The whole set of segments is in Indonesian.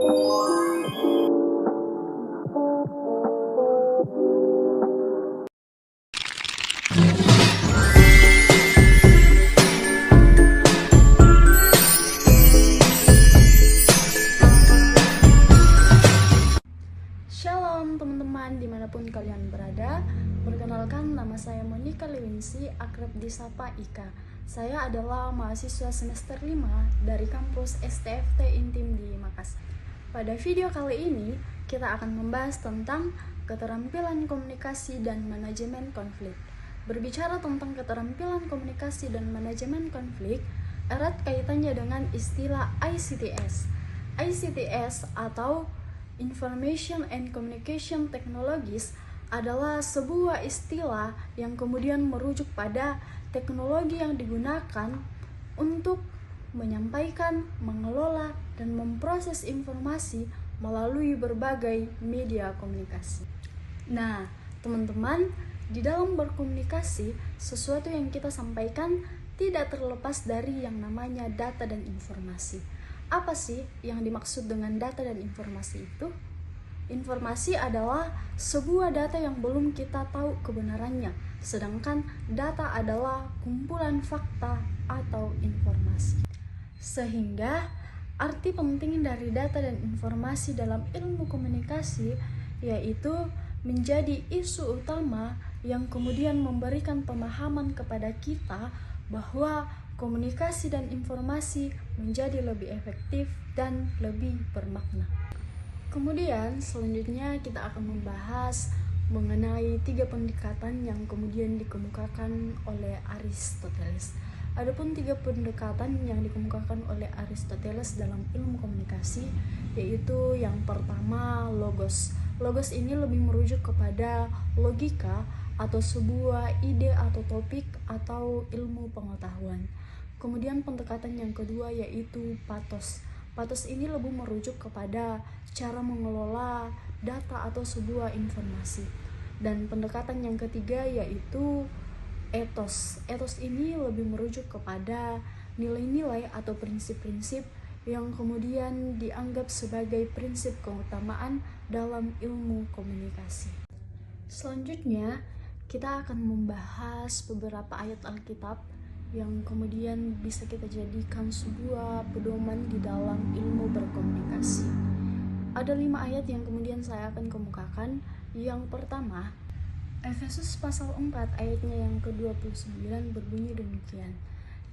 Shalom teman-teman dimanapun kalian berada. Perkenalkan, nama saya Monica Lewinsi, akrab disapa Ika. Saya adalah mahasiswa semester 5 dari kampus STFT Intim di Makassar. Pada video kali ini kita akan membahas tentang keterampilan komunikasi dan manajemen konflik. Berbicara tentang keterampilan komunikasi dan manajemen konflik, erat kaitannya dengan istilah ICTS. ICTS atau Information and Communication Technologies adalah sebuah istilah yang kemudian merujuk pada teknologi yang digunakan untuk menyampaikan, mengelola, dan memproses informasi melalui berbagai media komunikasi. Nah, teman-teman, di dalam berkomunikasi, sesuatu yang kita sampaikan tidak terlepas dari yang namanya data dan informasi. Apa sih yang dimaksud dengan data dan informasi itu? Informasi adalah sebuah data yang belum kita tahu kebenarannya, sedangkan data adalah kumpulan fakta atau informasi. Sehingga arti penting dari data dan informasi dalam ilmu komunikasi yaitu menjadi isu utama yang kemudian memberikan pemahaman kepada kita bahwa komunikasi dan informasi menjadi lebih efektif dan lebih bermakna. Kemudian selanjutnya kita akan membahas mengenai 3 pendekatan yang kemudian dikemukakan oleh Aristoteles. Adapun 3 pendekatan yang dikemukakan oleh Aristoteles dalam ilmu komunikasi yaitu yang pertama logos. Logos ini lebih merujuk kepada logika atau sebuah ide atau topik atau ilmu pengetahuan. Kemudian pendekatan yang kedua yaitu pathos. Pathos ini lebih merujuk kepada cara mengelola data atau sebuah informasi. Dan pendekatan yang ketiga yaitu ethos. Ethos ini lebih merujuk kepada nilai-nilai atau prinsip-prinsip yang kemudian dianggap sebagai prinsip keutamaan dalam ilmu komunikasi. Selanjutnya, kita akan membahas beberapa ayat Alkitab yang kemudian bisa kita jadikan sebuah pedoman di dalam ilmu berkomunikasi. Ada 5 ayat yang kemudian saya akan kemukakan. Yang pertama, Efesus pasal 4 ayatnya yang ke-29 berbunyi demikian.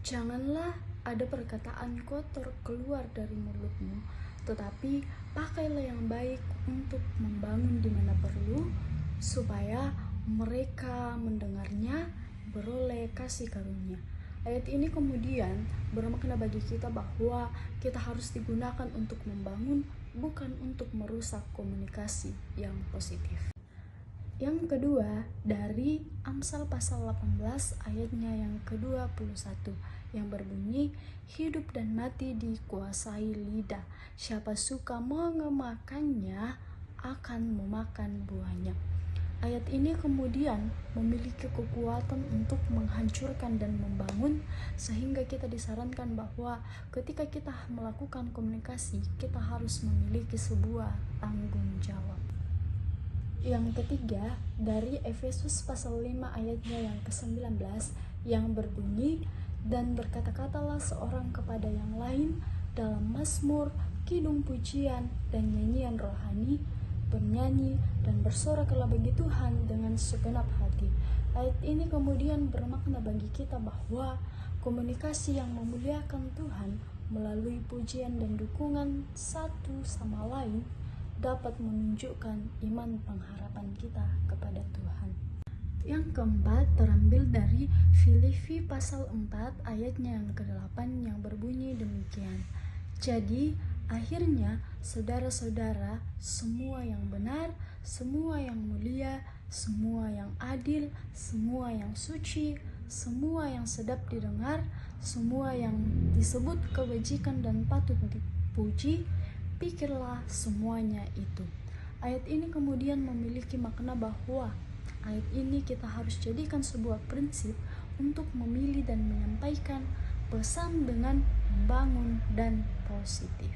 Janganlah ada perkataan kotor keluar dari mulutmu, tetapi pakailah yang baik untuk membangun di mana perlu, supaya mereka mendengarnya beroleh kasih karunia. Ayat ini kemudian bermakna bagi kita bahwa kita harus digunakan untuk membangun, bukan untuk merusak komunikasi yang positif. Yang kedua, dari Amsal pasal 18 ayatnya yang ke-21 yang berbunyi, hidup dan mati dikuasai lidah, siapa suka mengemakannya akan memakan buahnya. Ayat ini kemudian memiliki kekuatan untuk menghancurkan dan membangun, sehingga kita disarankan bahwa ketika kita melakukan komunikasi, kita harus memiliki sebuah tanggung jawab. Yang ketiga, dari Efesus pasal 5 ayatnya yang ke-19 yang berbunyi, dan berkata-katalah seorang kepada yang lain dalam mazmur, kidung pujian, dan nyanyian rohani, bernyanyi dan bersoraklah bagi Tuhan dengan segenap hati. Ayat ini kemudian bermakna bagi kita bahwa komunikasi yang memuliakan Tuhan melalui pujian dan dukungan satu sama lain dapat menunjukkan iman pengharapan kita kepada Tuhan. Yang keempat terambil dari Filipi pasal 4 ayatnya yang ke-8 yang berbunyi demikian. Jadi akhirnya saudara-saudara, semua yang benar, semua yang mulia, semua yang adil, semua yang suci, semua yang sedap didengar, semua yang disebut kebajikan dan patut dipuji, pikirlah semuanya itu. Ayat ini kemudian memiliki makna bahwa ayat ini kita harus jadikan sebuah prinsip untuk memilih dan menyampaikan pesan dengan membangun dan positif.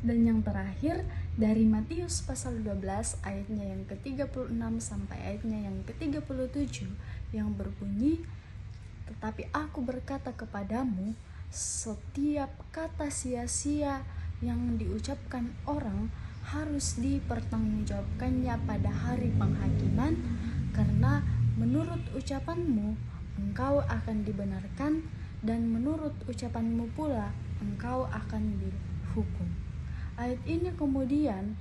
Dan yang terakhir dari Matius pasal 12 ayatnya yang ke-36 sampai ayatnya yang ke-37 yang berbunyi, "Tetapi aku berkata kepadamu, setiap kata sia-sia yang diucapkan orang harus dipertanggungjawabkannya pada hari penghakiman, karena menurut ucapanmu engkau akan dibenarkan, dan menurut ucapanmu pula engkau akan dihukum." Ayat ini kemudian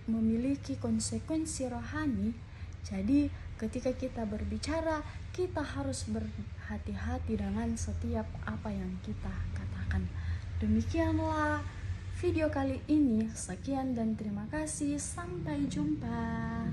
memiliki konsekuensi rohani. Jadi ketika kita berbicara, kita harus berhati-hati dengan setiap apa yang kita katakan. Demikianlah video kali ini. Sekian dan terima kasih. Sampai jumpa.